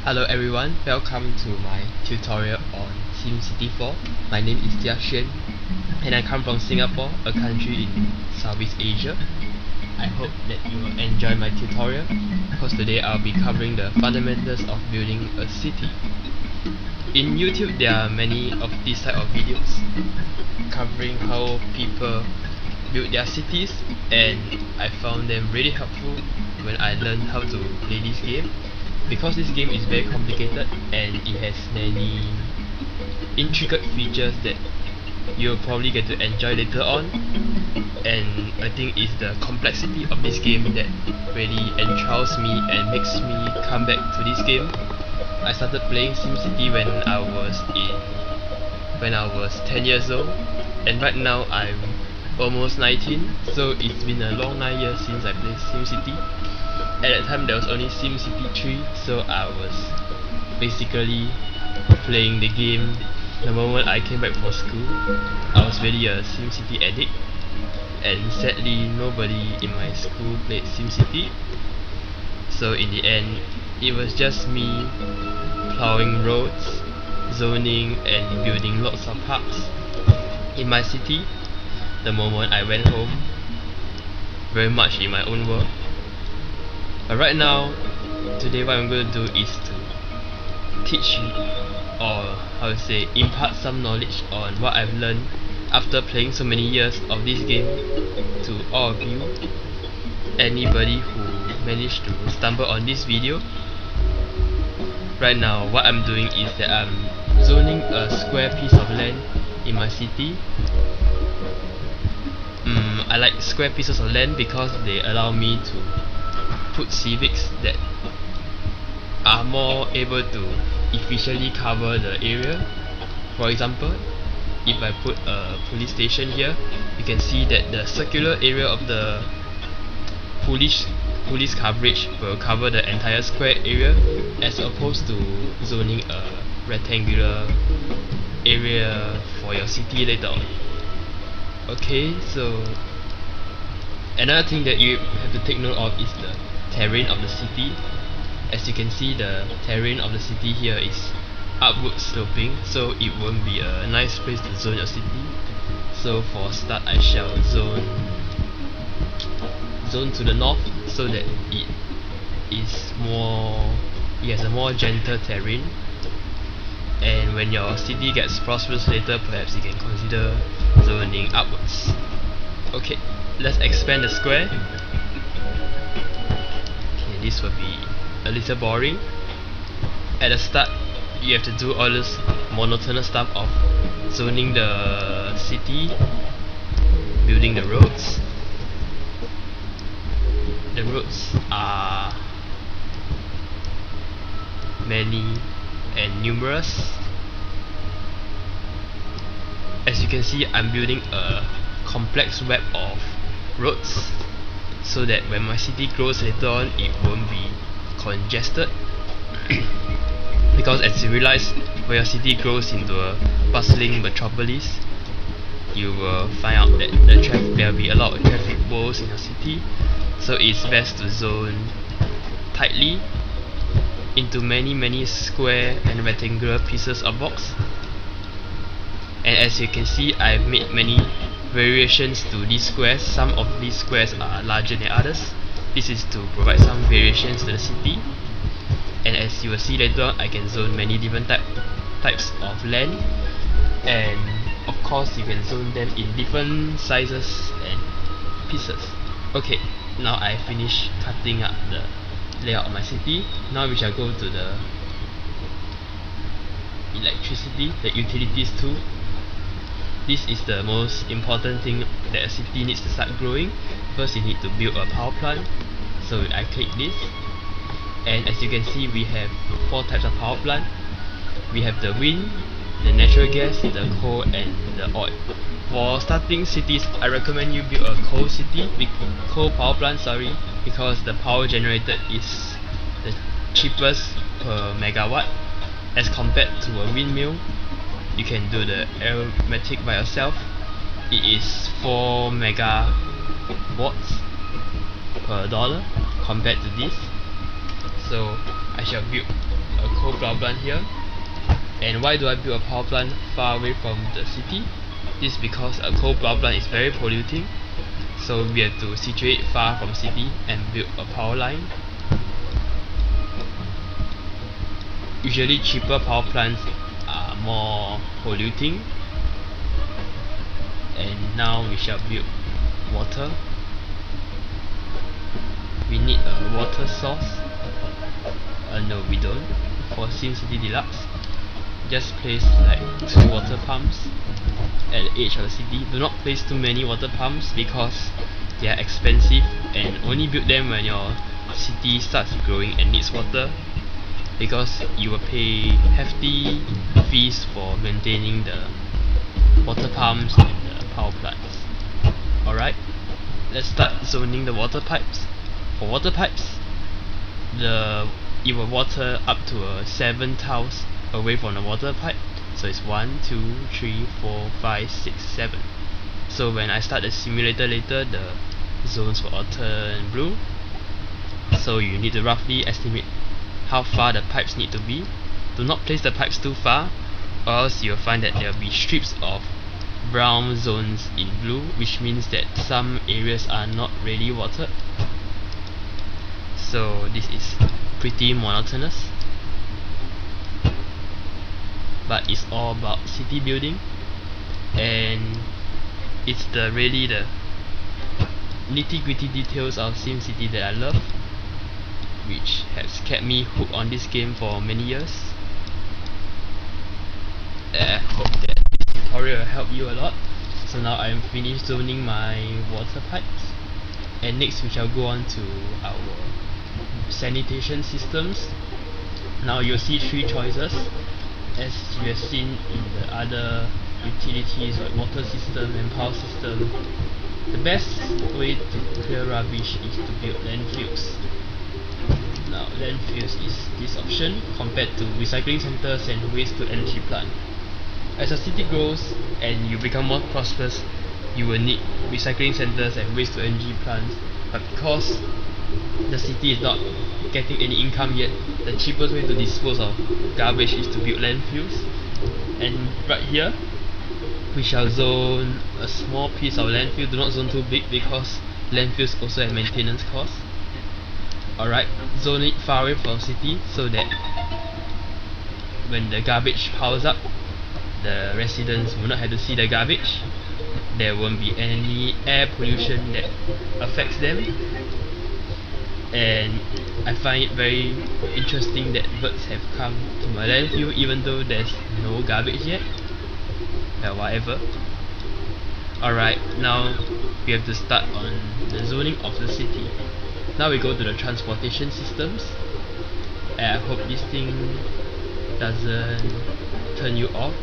Hello everyone, welcome to my tutorial on SimCity 4. My name is Xuan and I come from Singapore, a country in Southeast Asia. I hope that you will enjoy my tutorial because today I'll be covering the fundamentals of building a city. In YouTube there are many of these type of videos covering how people build their cities, and I found them really helpful when I learned how to play this game, because this game is very complicated and it has many intricate features that you'll probably get to enjoy later on. And I think it's the complexity of this game that really enthralls me and makes me come back to this game. I started playing SimCity when I was 10 years old, and right now I'm almost 19, so it's been a long 9 years since I played SimCity. At that time there was only SimCity 3, so I was basically playing the game the moment I came back from school. I was really a SimCity addict, and sadly nobody in my school played SimCity, so in the end it was just me plowing roads, zoning and building lots of parks in my city the moment I went home, very much in my own world. But right now, today what I'm going to do is to teach you, or impart some knowledge on what I've learned after playing so many years of this game to all of you. Anybody who managed to stumble on this video. Right now what I'm doing is that I'm zoning a square piece of land in my city. I like square pieces of land because they allow me to put civics that are more able to efficiently cover the area. For example, if I put a police station here, you can see that the circular area of the police coverage will cover the entire square area, as opposed to zoning a rectangular area for your city later on. Okay, so another thing that you have to take note of is the terrain of the city. As you can see, the terrain of the city here is upward sloping, so it won't be a nice place to zone your city. So for a start, I shall zone to the north so that it has a more gentle terrain, and when your city gets prosperous later, perhaps you can consider zoning upwards. Okay, let's expand the square. Okay, this will be a little boring. At the start, you have to do all this monotonous stuff of zoning the city, building the roads. The roads are many and numerous. As you can see, I'm building a complex web of roads so that when my city grows later on, it won't be congested. Because as you realize, when your city grows into a bustling metropolis, you will find out that there will be a lot of traffic woes in your city. So it's best to zone tightly into many square and rectangular pieces of box. And as you can see, I've made many variations to these squares. Some of these squares are larger than others. This is to provide some variations to the city. And as you will see later on, I can zone many different types of land, and of course you can zone them in different sizes and pieces. Okay, now I finished cutting up the layout of my city. Now we shall go to the electricity, the utilities tool. This is the most important thing that a city needs to start growing. First you need to build a power plant, so I click this, and as you can see, we have 4 types of power plant. We have the wind, the natural gas, the coal and the oil. For starting cities, I recommend you build a coal power plant, because the power generated is the cheapest per megawatt as compared to a windmill. You can do the arithmetic by yourself. It is 4 megawatts per dollar compared to this. So I shall build a coal power plant here. And why do I build a power plant far away from the city? This is because a coal power plant is very polluting, so we have to situate far from city and build a power line. Usually cheaper power plants are more polluting. And now we shall build water. We need a water source. No, we don't. For SimCity Deluxe, just place like 2 water pumps at the edge of the city. Do not place too many water pumps because they are expensive, and only build them when your city starts growing and needs water, because you will pay hefty fees for maintaining the water pumps and the power plants. Alright, let's start zoning the water pipes. For water pipes, it will water up to 7 tiles away from the water pipe. So it's 1, 2, 3, 4, 5, 6, 7. So when I start the simulator later, the zones will all turn blue. So you need to roughly estimate how far the pipes need to be. Do not place the pipes too far, or else you'll find that there will be strips of brown zones in blue, which means that some areas are not really watered. So this is pretty monotonous, but it's all about city building, and it's really the nitty-gritty details of SimCity that I love, which has kept me hooked on this game for many years. I hope that this tutorial will help you a lot. So now I am finished zoning my water pipes, and next we shall go on to our sanitation systems. Now you'll see 3 choices, as you have seen in the other utilities like water system and power system. The best way to clear rubbish is to build landfills. Now landfills is this option compared to recycling centers and waste to energy plant. As a city grows and you become more prosperous, you will need recycling centers and waste to energy plants, but because the city is not getting any income yet, the cheapest way to dispose of garbage is to build landfills. And right here we shall zone a small piece of landfill. Do not zone too big because landfills also have maintenance costs. Alright, zone it far away from city so that when the garbage piles up, the residents will not have to see the garbage. There won't be any air pollution that affects them. And I find it very interesting that birds have come to my landfill even though there's no garbage yet. Well, whatever. Alright, now we have to start on the zoning of the city. Now we go to the transportation systems. And I hope this thing doesn't turn you off,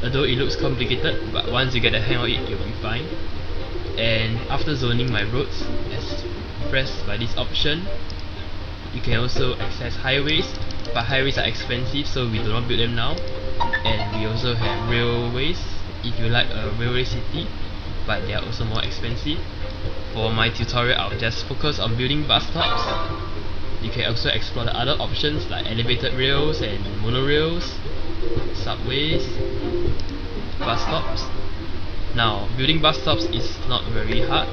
although it looks complicated, but once you get the hang of it, you'll be fine. And after zoning my roads, as pressed by this option, you can also access highways, but highways are expensive, so we do not build them now. And we also have railways, if you like a railway city, but they are also more expensive. For my tutorial, I'll just focus on building bus stops. You can also explore the other options like elevated rails and monorails, subways, bus stops. Now, building bus stops is not very hard.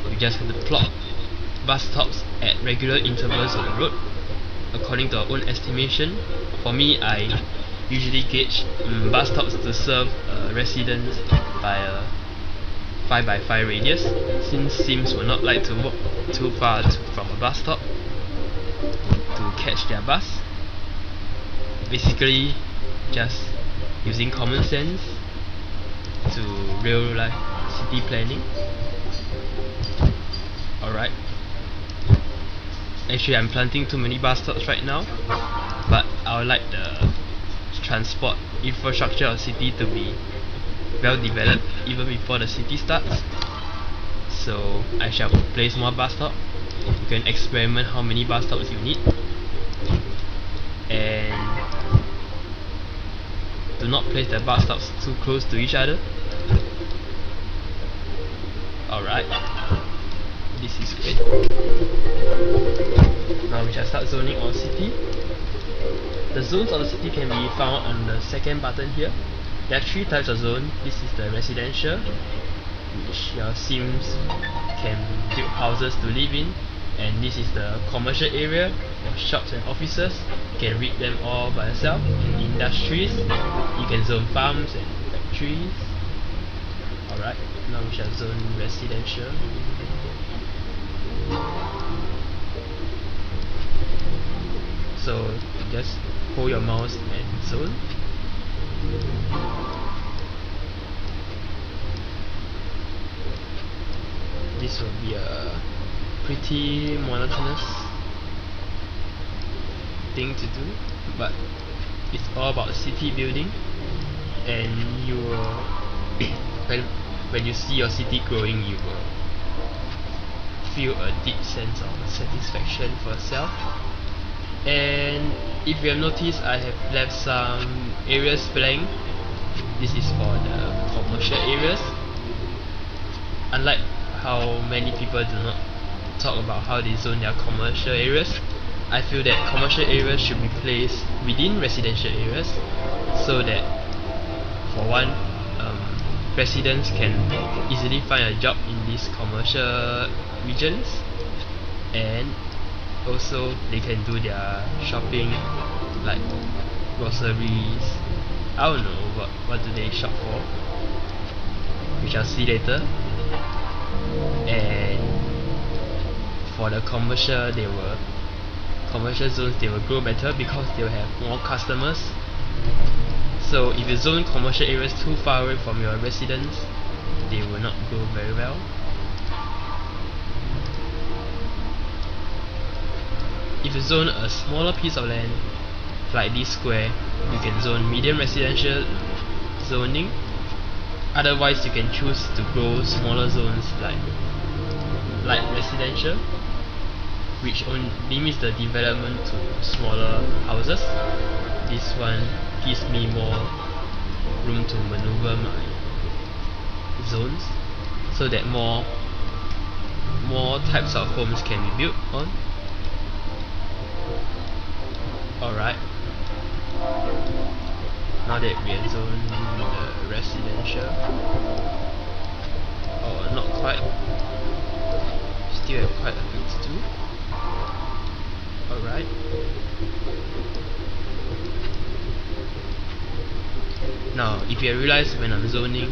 You just have to plot bus stops at regular intervals on the road according to our own estimation. For me, I usually gauge bus stops to serve residents by a 5x5 radius, since Sims will not like to walk too far from a bus stop to catch their bus. Basically, just using common sense to real life city planning. Alright. Actually, I'm planting too many bus stops right now, but I would like the transport infrastructure of city to be well developed even before the city starts. So I shall place more bus stops. You can experiment how many bus stops you need, and do not place the bus stops too close to each other. Alright, this is great. Now we shall start zoning our city. The zones of the city can be found on the second button here. There are 3 types of zone. This is the residential, which your sims can build houses to live in, and this is the commercial area for shops and offices. You can read them all by yourself. In industries, you can zone farms and factories. Alright, now we shall zone residential. So just hold your mouse and zone. This will be a pretty monotonous thing to do, but it's all about city building, and you will when you see your city growing, you will feel a deep sense of satisfaction for yourself. And if you have noticed, I have left some areas blank. This is for the commercial areas. Unlike how many people do not talk about how they zone their commercial areas, I feel that commercial areas should be placed within residential areas, so that for one, residents can easily find a job in these commercial regions, and also they can do their shopping, like groceries. I don't know what do they shop for, we shall see later. And for the commercial zones, they will grow better because they will have more customers. So if you zone commercial areas too far away from your residents, they will not grow very well. If you zone a smaller piece of land, like this square, you can zone medium residential zoning. Otherwise, you can choose to grow smaller zones like residential, which only limits the development to smaller houses. This one gives me more room to maneuver my zones, so that more types of homes can be built on. Alright, now that we have zoned the residential, not quite, still have quite a bit to do. Alright, now if you realize, when I'm zoning,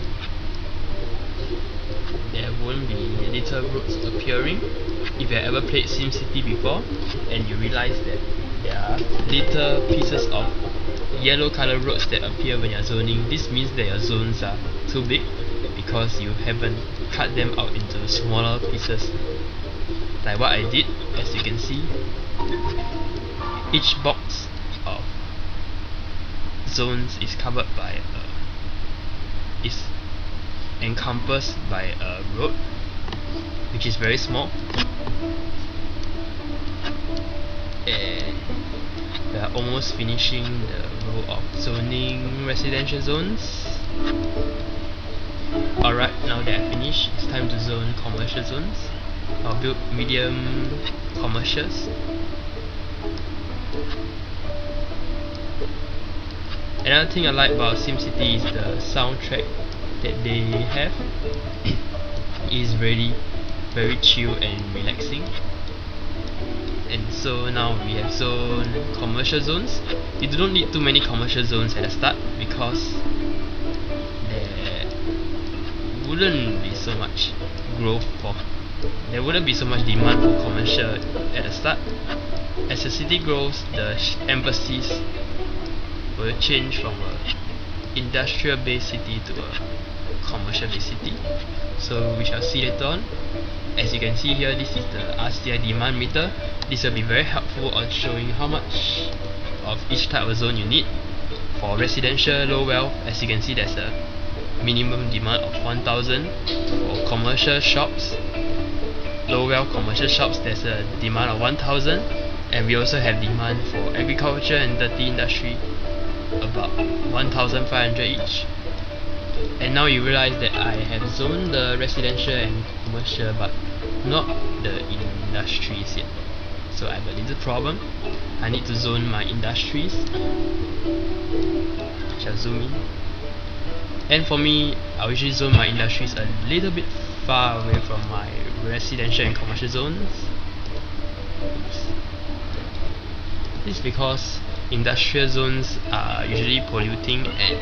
there won't be little roads appearing. If you have ever played SimCity before and you realize that there are little pieces of yellow color roads that appear when you're zoning, this means that your zones are too big because you haven't cut them out into smaller pieces, like what I did. As you can see, each box of zones is covered by is encompassed by a road which is very small, and we are almost finishing the row of zoning residential zones. Alright, now that I finished, it's time to zone commercial zones. I'll build medium commercials. Another thing I like about SimCity is the soundtrack that they have. Is really very chill and relaxing. And so now we have zoned commercial zones. You do not need too many commercial zones at the start because there wouldn't be so much there wouldn't be so much demand for commercial at the start. As the city grows, the emphasis will change from a industrial based city to a commercial based city. So we shall see later on. As you can see here, this is the RCI demand meter. This will be very helpful on showing how much of each type of zone you need. For residential low wealth, as you can see, there's a minimum demand of 1000. For commercial shops, low wealth commercial shops, there's a demand of 1000. And we also have demand for agriculture and dirty industry, about 1500 each. And now you realize that I have zoned the residential and commercial but not the industries yet. so I have a little problem. I need to zone my industries. Shall zoom in. And for me, I usually zone my industries a little bit far away from my residential and commercial zones. This is because industrial zones are usually polluting, and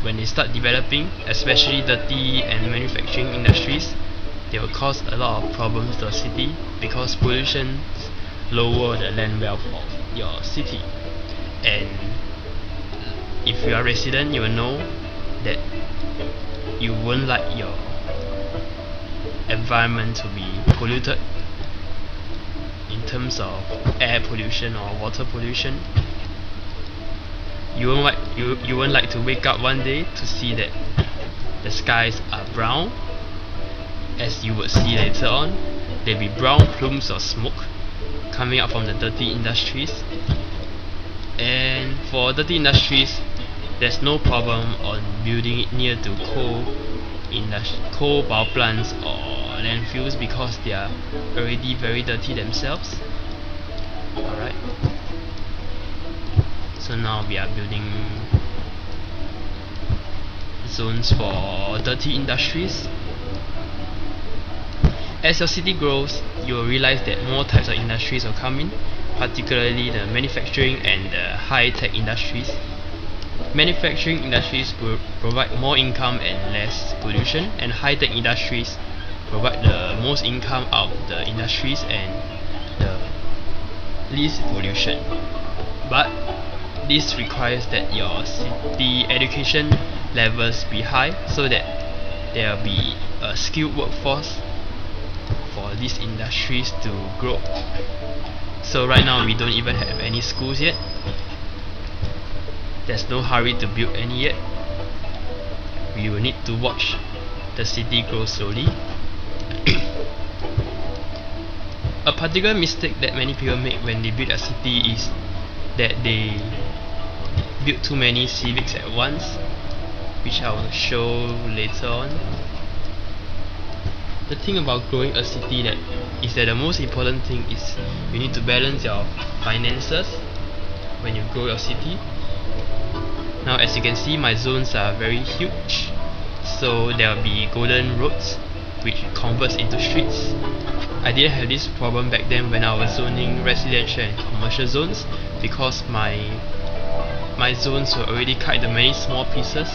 when they start developing, especially dirty and manufacturing industries, they will cause a lot of problems to a city because pollution lower the land wealth of your city. And if you are a resident, you will know that you won't like your environment to be polluted in terms of air pollution or water pollution. You won't like to wake up one day to see that the skies are brown. As you would see later on, there'll be brown plumes of smoke coming out from the dirty industries. And for dirty industries, there's no problem on building it near to coal power plants or landfills because they are already very dirty themselves. Alright. So now we are building zones for dirty industries. As your city grows, you will realize that more types of industries will come in, particularly the manufacturing and the high-tech industries. Manufacturing industries will provide more income and less pollution, and high-tech industries provide the most income out of the industries and the least pollution. But this requires that your city education levels be high so that there will be a skilled workforce for these industries to grow. So right now we don't even have any schools yet. There's no hurry to build any yet. We will need to watch the city grow slowly. A particular mistake that many people make when they build a city is that they build too many civics at once, which I will show later on. The thing about growing a city is that the most important thing is you need to balance your finances when you grow your city. Now as you can see, my zones are very huge, so there will be golden roads which converts into streets. I didn't have this problem back then when I was zoning residential and commercial zones because my zones were already cut into many small pieces.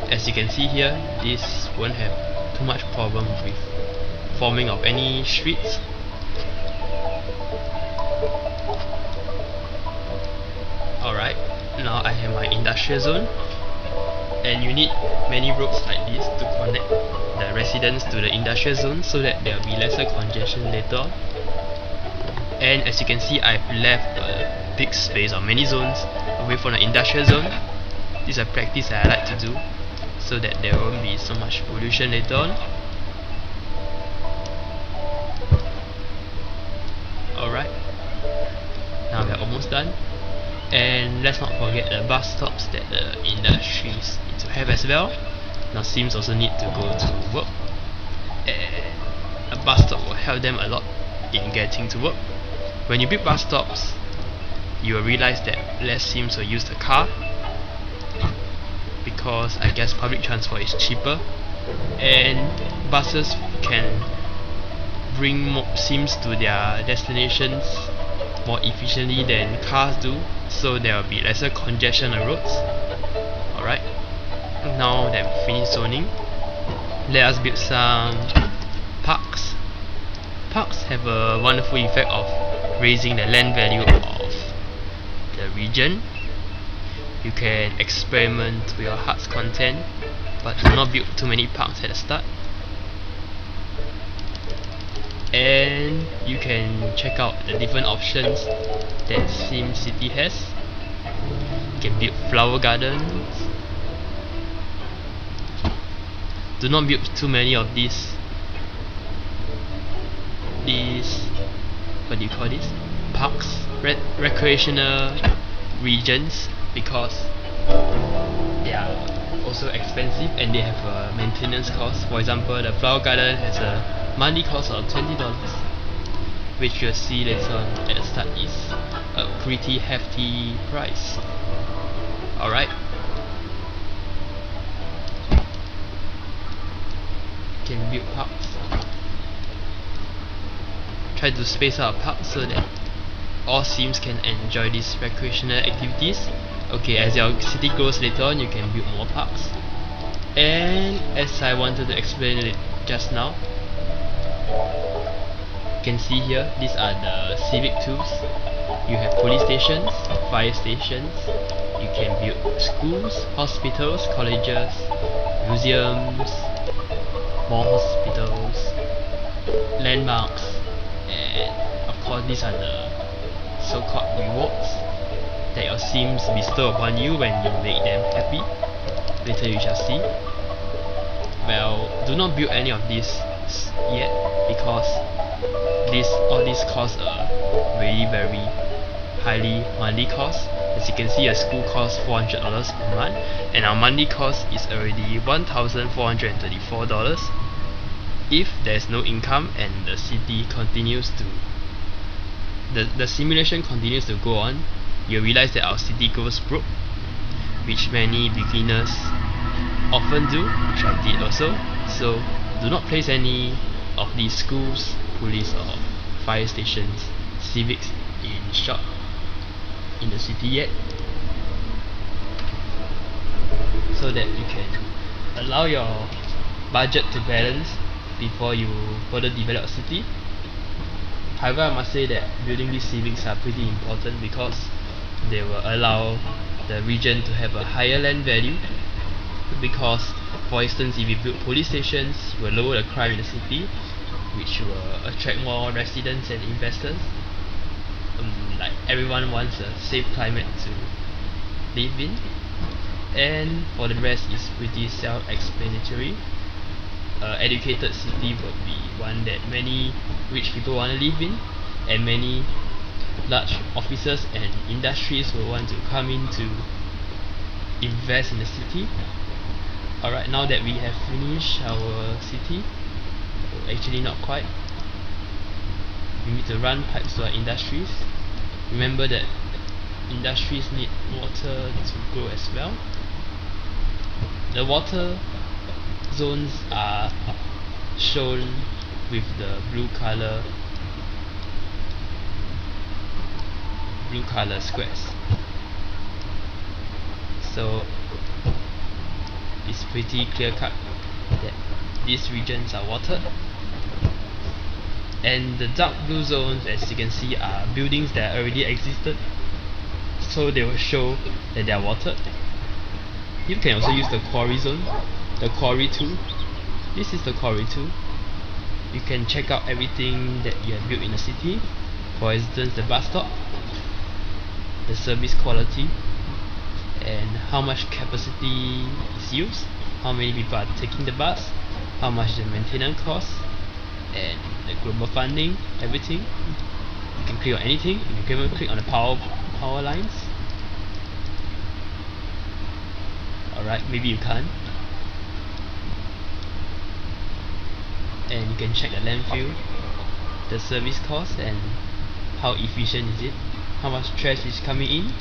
As you can see here, this won't have too much problem with forming of any streets. Alright, now I have my industrial zone, and you need many roads like this to connect the residents to the industrial zone so that there will be lesser congestion later on. And as you can see, I've left a big space or many zones away from the industrial zone. This is a practice that I like to do so that there won't be so much pollution later on. Alright, now we're almost done. And let's not forget the bus stops that the industries need to have as well. Now Sims also need to go to work, and a bus stop will help them a lot in getting to work. When you build bus stops, you will realize that less Sims will use the car because I guess public transport is cheaper, and buses can bring more Sims to their destinations more efficiently than cars do, so there will be lesser congestion on roads. Alright, now that we finished zoning, let us build some parks. Parks have a wonderful effect of raising the land value of the region. You can experiment to your heart's content, but do not build too many parks at the start. And you can check out the different options that SimCity has. You can build flower gardens. Do not build too many of these what do you call this? Parks, recreational regions, because they are also expensive and they have a maintenance cost. For example, the flower garden has a monthly cost of $20, which you'll see later on at the start is a pretty hefty price. Alright. Can build parks. Try to space out parks so that all Sims can enjoy these recreational activities. Okay, as your city grows later on, you can build more parks. And as I wanted to explain it just now, you can see here, these are the civic tools. You have police stations, fire stations, you can build schools, hospitals, colleges, museums, more hospitals, landmarks, and of course these are the so-called rewards that your Sims bestow upon you when you make them happy. Later you shall see. Well, do not build any of these yet because all these costs are really very highly monthly costs. As you can see, a school costs $400 per month, and our monthly cost is already $1,434 if there's no income and the city continues to the simulation continues to go on. You'll realize that our city goes broke, which many beginners often do, which I did also. So do not place any of these schools, police or fire stations, civics in shop in the city yet, so that you can allow your budget to balance before you further develop a city. However, I must say that building these civics are pretty important because they will allow the region to have a higher land value. Because, for instance, if you build police stations, you will lower the crime in the city, which will attract more residents and investors. Like everyone wants a safe climate to live in, and for the rest is pretty self-explanatory. Educated city will be one that many rich people want to live in, and many large offices and industries will want to come in to invest in the city. Alright, now that we have finished our city, well, actually not quite, we need to run pipes to our industries. Remember that industries need water to grow as well. The water zones are shown with the blue color squares. So it's pretty clear cut that these regions are watered. And the dark blue zones, as you can see, are buildings that already existed, so they will show that they are watered. You can also use the quarry zone, the quarry tool. This is the quarry tool. You can check out everything that you have built in the city. For instance, the bus stop, the service quality, and how much capacity is used, how many people are taking the bus, how much the maintenance costs, and the global funding, everything. You can click on anything. You can even click on the power lines. Alright, maybe you can't. And you can check the landfill, the service cost, and how efficient is it, how much trash is coming in.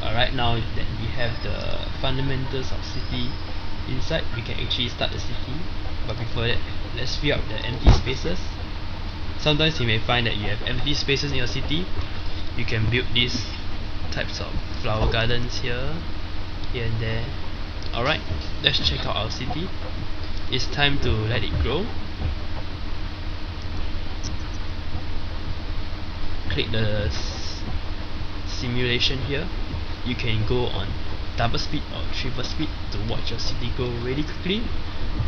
Alright, now that we have the fundamentals of city inside, we can actually start the city. But before that, let's fill up the empty spaces. Sometimes you may find that you have empty spaces in your city. You can build these types of flower gardens here and there. Alright, let's check out our city. It's time to let it grow. Click the simulation here. You can go on double speed or triple speed to watch your city grow really quickly,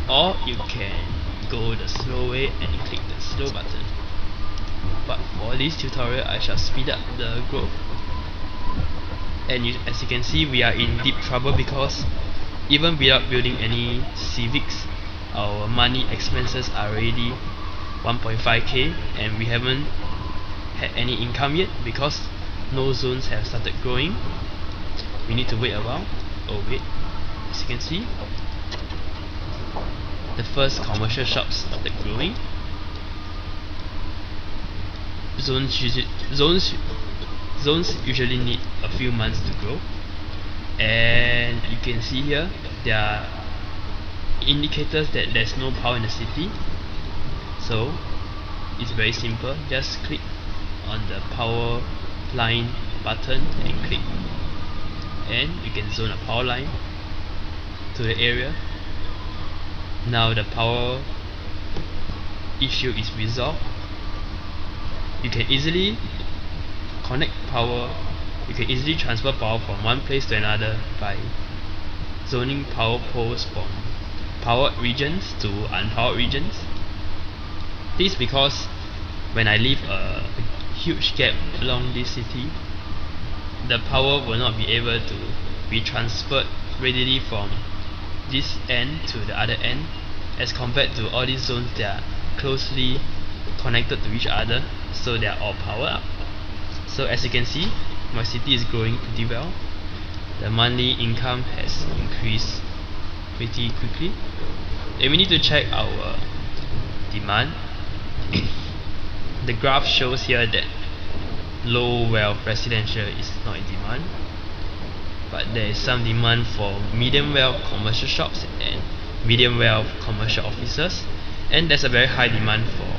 or you can go the slow way and click the slow button. But for this tutorial, I shall speed up the growth. And as you can see, we are in deep trouble because even without building any civics, our money expenses are already 1.5k, and we haven't had any income yet because no zones have started growing. We need to wait a while. Oh wait, as you can see, the first commercial shops started growing. zones zones usually need a few months to grow, and you can see here there are indicators that there's no power in the city. So it's very simple, just click on the power line button and click, and you can zone a power line to the area. Now the power issue is resolved. You can easily connect power, you can easily transfer power from one place to another by zoning power poles from powered regions to unpowered regions. This is because when I leave a huge gap along this city, the power will not be able to be transferred readily from this end to the other end, as compared to all these zones that are closely connected to each other, so they are all powered up. So as you can see, my city is growing pretty well. The monthly income has increased pretty quickly. And we need to check our demand. The graph shows here that low wealth residential is not in demand, but there is some demand for medium wealth commercial shops and medium wealth commercial offices, and there's a very high demand for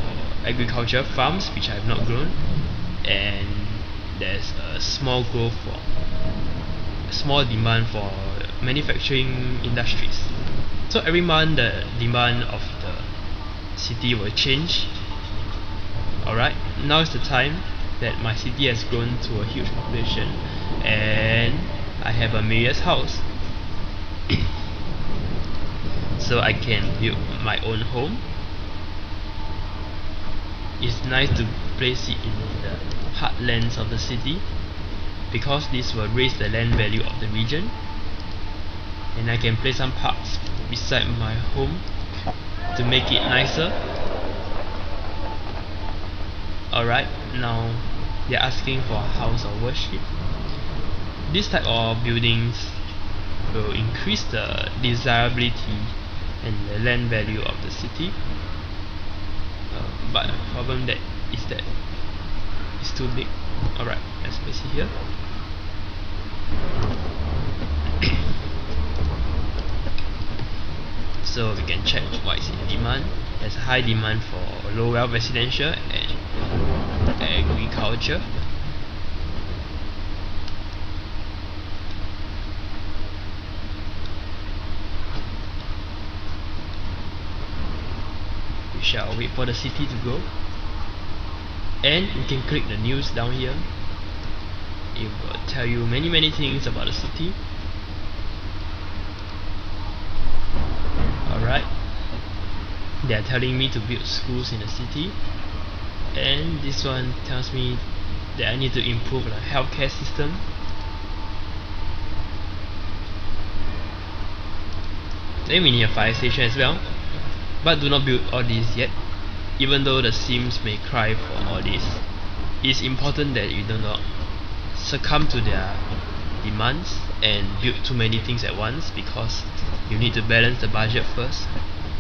agriculture farms which I have not grown, and there's a small demand for manufacturing industries. So every month the demand of the city will change. Alright, now is the time that my city has grown to a huge population and I have a mayor's house. So I can build my own home. It's nice to place it in the heartlands of the city, because this will raise the land value of the region, and I can place some parks beside my home to make it nicer. Alright, now they're asking for a house of worship. This type of buildings will increase the desirability and the land value of the city, but the problem that it's too big. Alright, let's place it here. So we can check what is in demand. There's a high demand for low wealth residential and agriculture. We shall wait for the city to grow, and you can click the news down here. It will tell you many things about the city. Alright, they are telling me to build schools in the city, and this one tells me that I need to improve the healthcare system. Then we need a fire station as well, but do not build all these yet. Even though the Sims may cry for all this, it's important that you do not succumb to their demands and build too many things at once, because you need to balance the budget first,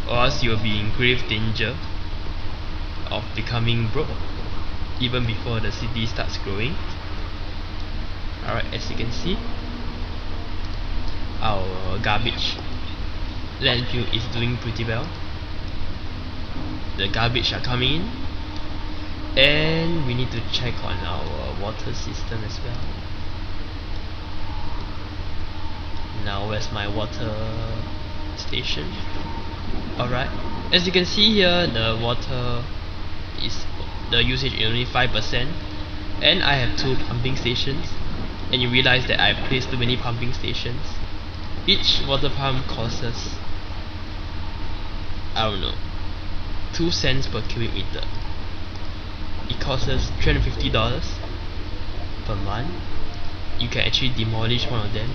or else you will be in grave danger of becoming broke even before the city starts growing. Alright, as you can see, our garbage landfill is doing pretty well. The garbage are coming in, and we need to check on our water system as well. Now where's my water station? Alright, as you can see here, the water is, the usage is only 5%, and I have 2 pumping stations, and you realize that I've placed too many pumping stations. Each water pump costs, I don't know, 2 cents per cubic meter. It costs $350 per month. You can actually demolish one of them,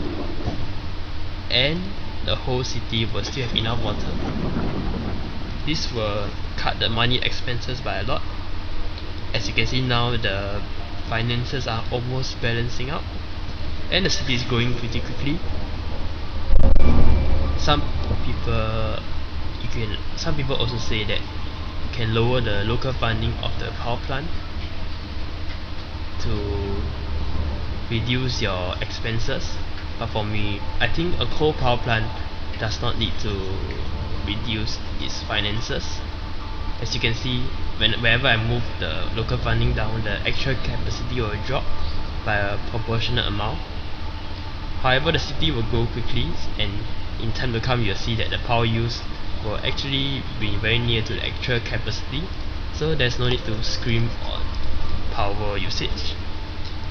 and the whole city will still have enough water. This will cut the money expenses by a lot. As you can see now, the finances are almost balancing out, and the city is growing pretty quickly. Some people also say that you can lower the local funding of the power plant to reduce your expenses. But for me, I think a coal power plant does not need to reduce its finances. As you can see, whenever I move the local funding down, the actual capacity will drop by a proportionate amount. However, the city will grow quickly, and in time to come you'll see that the power use will actually be very near to the actual capacity, so there's no need to scrimp on power usage.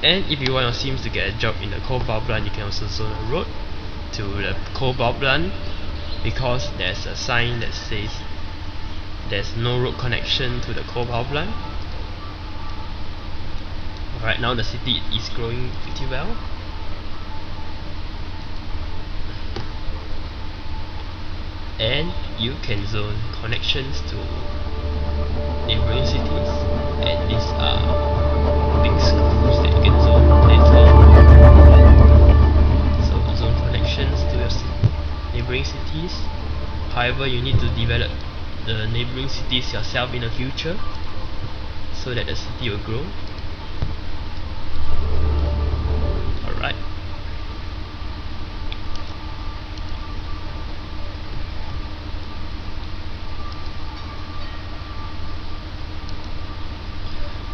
And if you want your Sims to get a job in the coal power plant, you can also zone a road to the coal power plant, because there's a sign that says there's no road connection to the coal power plant. Right now the city is growing pretty well. And you can zone connections to neighboring cities, and these are big schools that you can zone later. So zone connections to your neighboring cities. However, you need to develop the neighboring cities yourself in the future, so that the city will grow. Alright.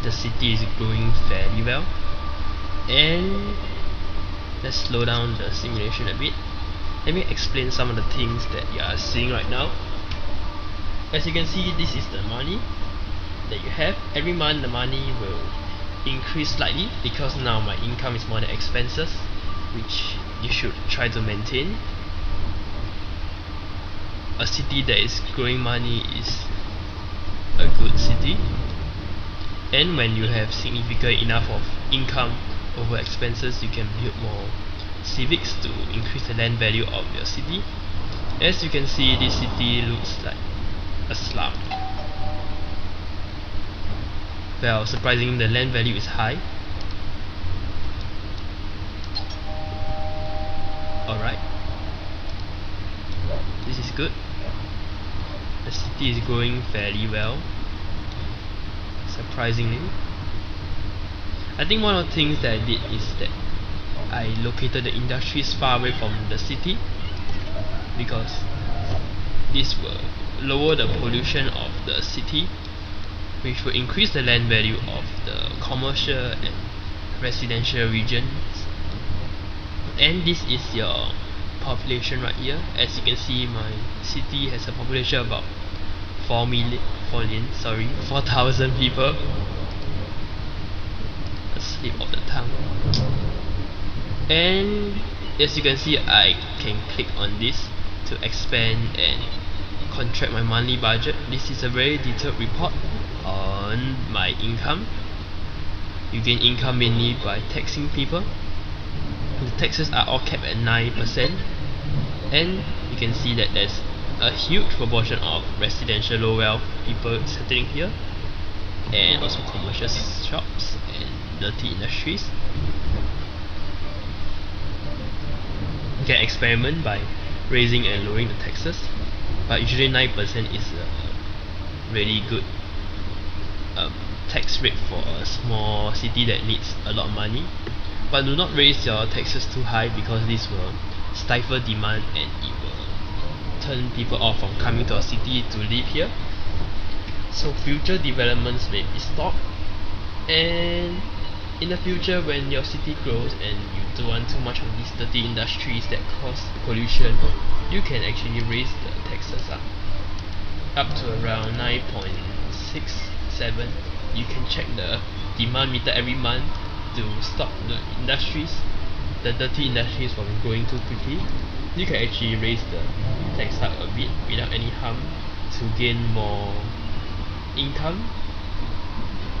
The city is growing fairly well, and let's slow down the simulation a bit. Let me explain some of the things that you are seeing right now. As you can see, this is the money that you have. Every month the money will increase slightly, because now my income is more than expenses, which you should try to maintain. A city that is growing money is a good city. And when you have significant enough of income over expenses, you can build more civics to increase the land value of your city. As you can see, this city looks like a slum. Well, surprisingly, the land value is high. Alright, this is good. The city is growing fairly well, surprisingly. I think one of the things that I did is that I located the industries far away from the city, because this will lower the pollution of the city, which will increase the land value of the commercial and residential regions. And this is your population right here. As you can see, my city has a population of about 4,000 people. A slip of the tongue. And as you can see, I can click on this to expand and contract my monthly budget. This is a very detailed report on my income. You gain income mainly by taxing people. The taxes are all capped at 9%, and you can see that there's a huge proportion of residential low wealth people settling here, and also commercial shops and dirty industries. You can experiment by raising and lowering the taxes, but usually 9% is a really good tax rate for a small city that needs a lot of money. But do not raise your taxes too high, because this will stifle demand and it will turn people off from coming to a city to live here. So future developments may be stopped, and in the future when your city grows and you don't want too much of these dirty industries that cause pollution, you can actually raise the taxes up to around 9.67. You can check the demand meter every month to stop the dirty industries from growing too quickly. You can actually raise the tax up a bit without any harm to gain more income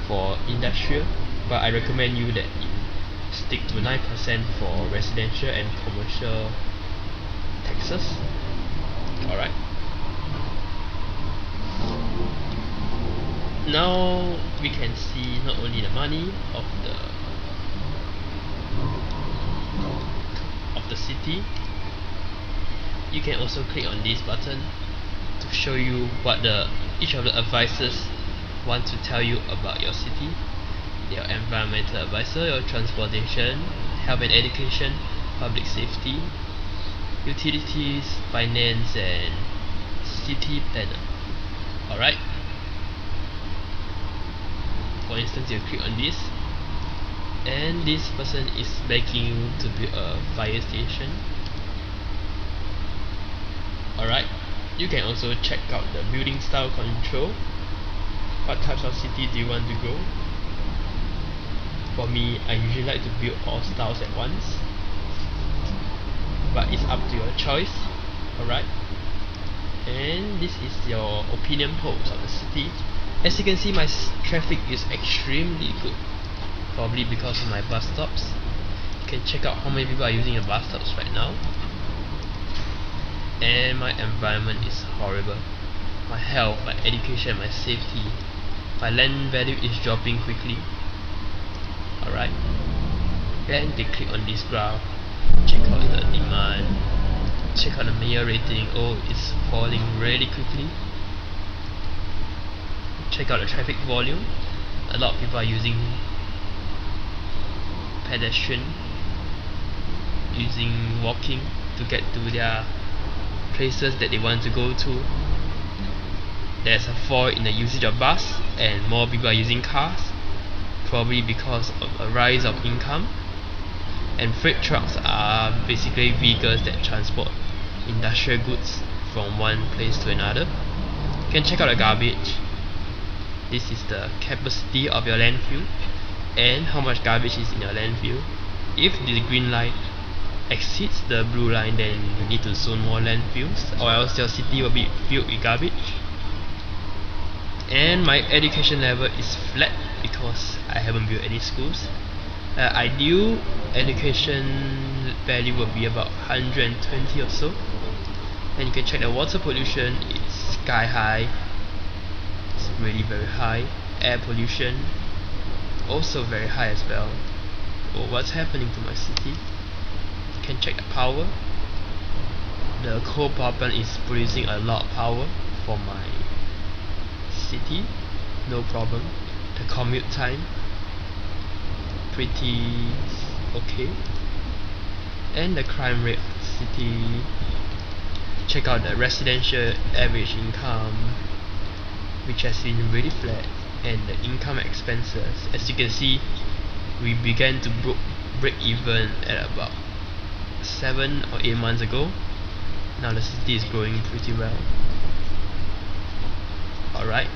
for industrial, but I recommend you that you stick to 9% for residential and commercial taxes. Alright. Now we can see not only the money of the city. You can also click on this button to show you what each of the advisors want to tell you about your city, their environment. environmental advisor, your transportation, health and education, public safety, utilities, finance, and city planner. Alright. For instance, you click on this, and this person is begging you to build a fire station. Alright. You can also check out the building style control. What types of city do you want to grow? For me, I usually like to build all styles at once, but it's up to your choice. Alright. And this is your opinion polls of the city. As you can see, my traffic is extremely good, probably because of my bus stops. You can check out how many people are using the bus stops right now. And my environment is horrible. My health, my education, my safety, my land value is dropping quickly. Alright. Then they click on this graph, check out the demand, check out the mayor rating. Oh, it's falling really quickly. Check out the traffic volume. A lot of people are using pedestrian, using walking to get to their places that they want to go to. There's a fall in the usage of bus, and more people are using cars, probably because of a rise of income. And freight trucks are basically vehicles that transport industrial goods from one place to another. You can check out the garbage. This is the capacity of your landfill and how much garbage is in your landfill. If the green line exceeds the blue line, then you need to zone more landfills, or else your city will be filled with garbage. And my education level is flat because I haven't built any schools. Ideal education value will be about 120 or so. And you can check the water pollution, it's sky high, it's really very high. Air pollution, also very high as well. Oh, what's happening to my city? You can check the power. The coal power plant is producing a lot of power for my city, no problem. The commute time, pretty okay. And the crime rate of the city. Check out the residential average income, which has been really flat, and the income expenses. As you can see, we began to break even at about 7 or 8 months ago. Now the city is growing pretty well. Alright.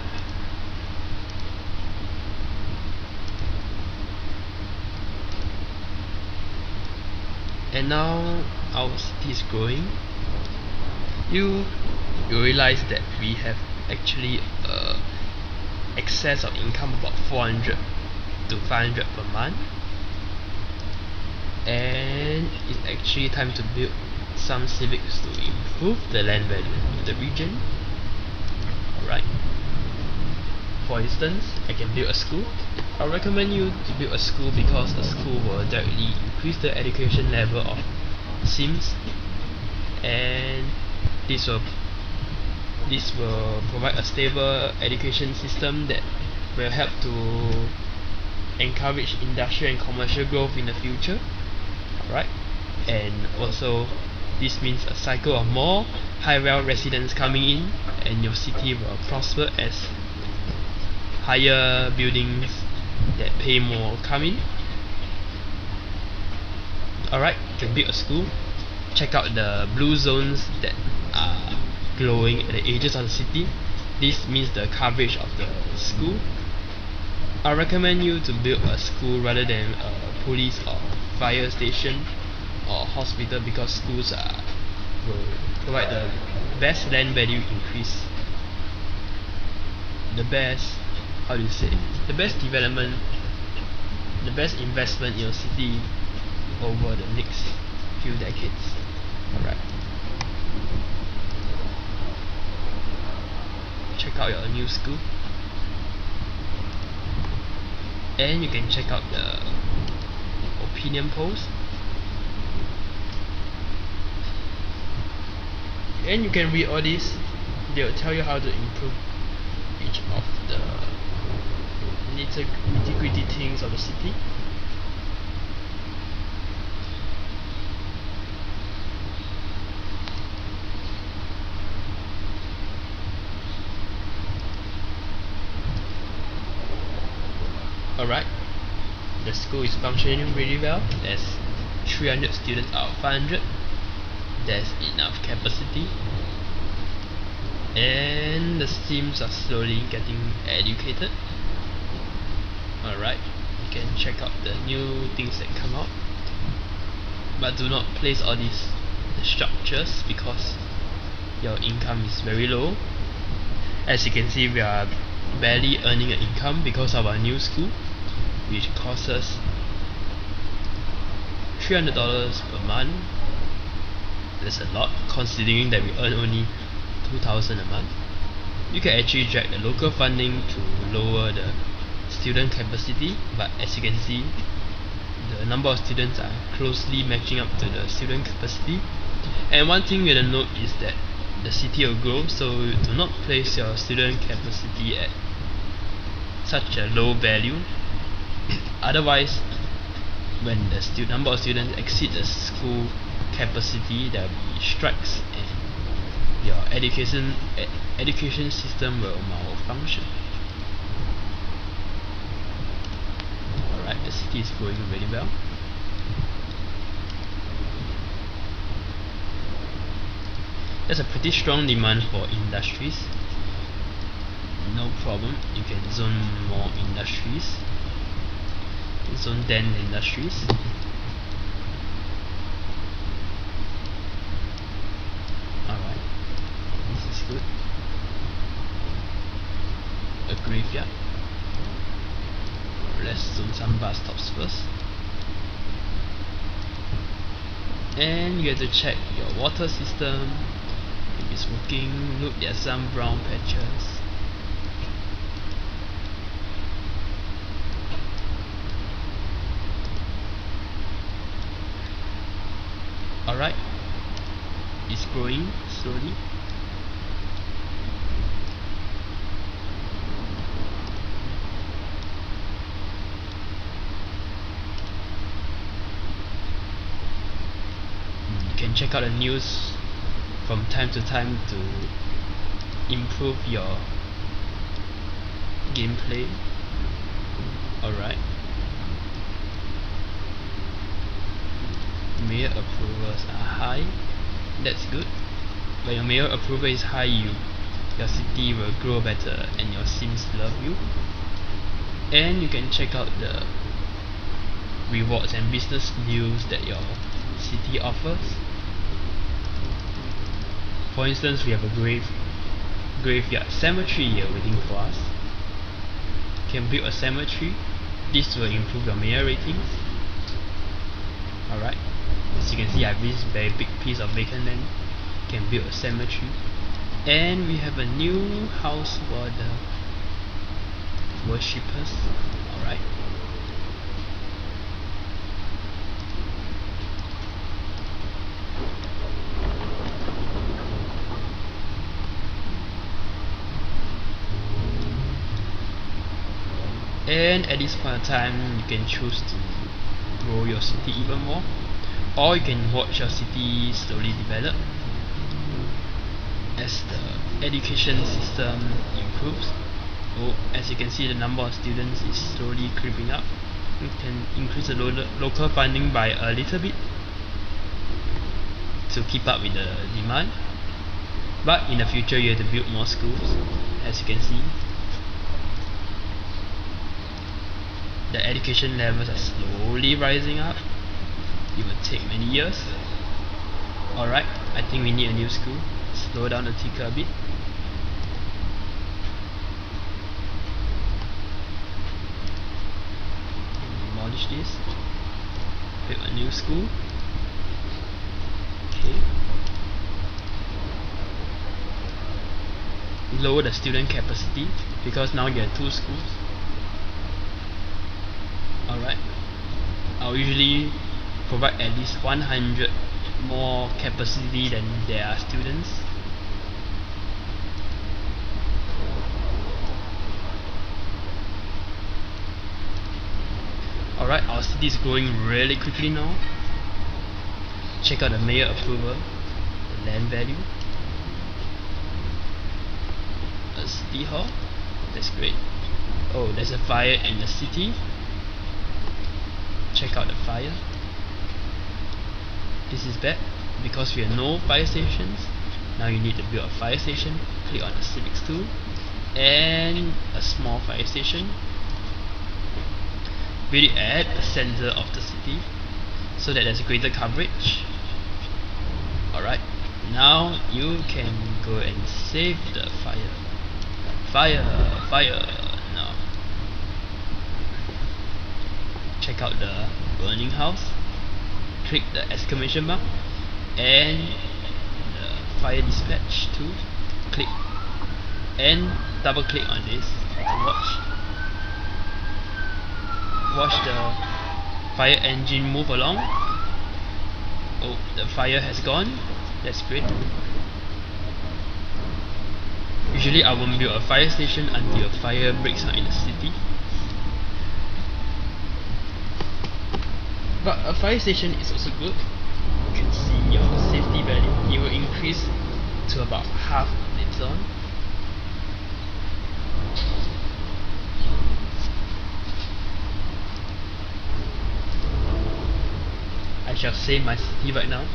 And now our city is growing. You realize that we have actually excess of income about 400 to 500 per month, and it's actually time to build some civics to improve the land value of the region. Alright. For instance, I can build a school. I recommend you to build a school because a school will directly increase the education level of Sims, and this will provide a stable education system that will help to encourage industrial and commercial growth in the future. Alright. And also this means a cycle of more high-wealth residents coming in, and your city will prosper as higher buildings that pay more come in. Alright, you can build a school. Check out the blue zones that are glowing at the edges of the city. This means the coverage of the school. I recommend you to build a school rather than a police or fire station or hospital, because schools will provide the best land value increase, the best, the best development, the best investment in your city over the next few decades. Alright. Check out your new school, and you can check out the opinion polls, and you can read all this. They'll tell you how to improve each of the nitty-gritty things of the city. Alright, the school is functioning really well. There's 300 students out of 500. There's enough capacity, and the Sims are slowly getting educated. Alright, you can check out the new things that come out, but do not place all these structures because your income is very low. As you can see, we are barely earning an income because of our new school, which costs us $300 per month. That's a lot considering that we earn only $2,000 a month. You can actually drag the local funding to lower the student capacity, but as you can see, the number of students are closely matching up to the student capacity. And one thing you have to note is that the city will grow, so do not place your student capacity at such a low value. Otherwise, when the number of students exceed the school capacity, there will be strikes and your education system will malfunction. Alright, the city is growing really well. There's a pretty strong demand for industries. No problem, you can zone more industries. Zone 10 industries. Alright, this is good. A graveyard. Let's zone some bus stops first. And you have to check your water system. If it's working, look, there are some brown patches. Alright, it's growing slowly. You can check out the news from time to time to improve your gameplay. Alright. Mayor approvals are high. That's good. When your mayor approval is high, your city will grow better and your Sims love you. And you can check out the rewards and business deals that your city offers. For instance, we have a graveyard cemetery here waiting for us. You can build a cemetery. This will improve your mayor ratings. Alright. As you can see, I have this very big piece of vacant land. You can build a cemetery. And we have a new house for the worshippers. Alright. And at this point of time, you can choose to grow your city even more, or you can watch your city slowly develop as the education system improves. So as you can see, the number of students is slowly creeping up. You can increase the local funding by a little bit to keep up with the demand, but in the future you have to build more schools. As you can see, the education levels are slowly rising up. It will take many years. Alright, I think we need a new school. Slow down the ticker a bit. Demolish this. Build a new school. Okay. Lower the student capacity because now you have 2 schools. Alright, I'll usually provide at least 100 more capacity than there are students. Alright, our city is growing really quickly now. Check out the mayor approval, the land value, a city hall. That's great. Oh, there's a fire in the city. Check out the fire. This is bad because we have no fire stations. Now you need to build a fire station. Click on the civics tool and a small fire station. Build it at the center of the city so that there's greater coverage. Alright, now you can go and save the fire. Fire! Now check out the burning house. Click the exclamation mark and the fire dispatch tool. Click and double click on this to watch the fire engine move along. Oh, the fire has gone. That's great. Usually I won't build a fire station until a fire breaks out in the city. But a fire station is also good. You can see your safety value. It will increase to about half later on. I shall save my city right now.